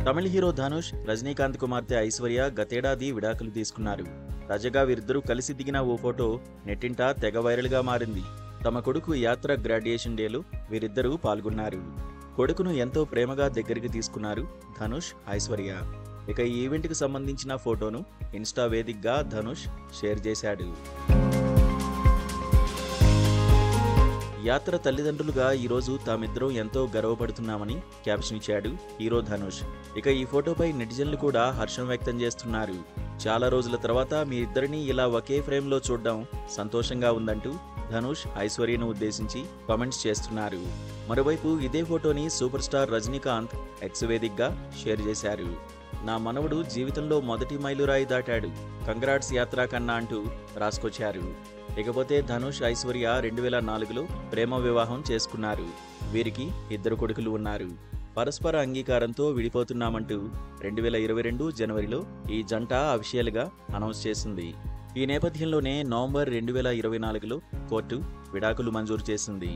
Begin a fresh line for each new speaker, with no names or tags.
తమిళ hero Dhanush, Rajinikanth కుమార్తె ఐశ్వర్య గతేడాది విడాకులు తీసుకున్నారు. తాజాగా వీరిద్దరూ కలిసి దిగిన ఓ ఫోటో నెట్టింట తెగ వైరల్గా మారింది. తమ కొడుకు యాత్ర గ్రాడ్యుయేషన్ డేలో వీరిద్దరూ పాల్గొన్నారు. కొడుకును ఎంతో ప్రేమగా దగ్గరికి తీసుకున్నారు ధనుష్, ఐశ్వర్య. ఇక ఈ ఈవెంట్కి సంబంధించిన ఫోటోను ఇన్స్టా వేదికగా ధనుష్ షేర్ చేశాడు. యాత్ర తల్లిదండ్రులుగా ఈరోజు తామిద్దరూ ఎంతో గర్వపడుతున్నామని క్యాప్షన్ ఇచ్చాడు హీరో ధనుష్. ఇక ఈ ఫోటోపై నెటిజన్లు కూడా హర్షం వ్యక్తం చేస్తున్నారు. చాలా రోజుల తర్వాత మీ ఇద్దరిని ఇలా ఒకే ఫ్రేమ్లో చూడడం సంతోషంగా ఉందంటూ ధనుష్ ఐశ్వర్యను ఉద్దేశించి కామెంట్స్ చేస్తున్నారు. మరోవైపు ఇదే ఫోటోని సూపర్ స్టార్ రజనీకాంత్ ఎక్స్ వేదికగా షేర్ చేశారు. నా మనవడు జీవితంలో మొదటి మైలురాయి దాటాడు, కంగ్రాట్స్ యాత్ర కన్నా అంటూ రాసుకొచ్చారు. ఇకపోతే ధనుష్, ఐశ్వర్య 2004లో ప్రేమ వివాహం చేసుకున్నారు. వీరికి ఇద్దరు కొడుకులు ఉన్నారు. పరస్పర అంగీకారంతో విడిపోతున్నామంటూ 2022 జనవరిలో ఈ జంట అఫీషియల్గా అనౌన్స్ చేసింది. ఈ నేపథ్యంలోనే నవంబర్ 2024లో కోర్టు విడాకులు మంజూరు చేసింది.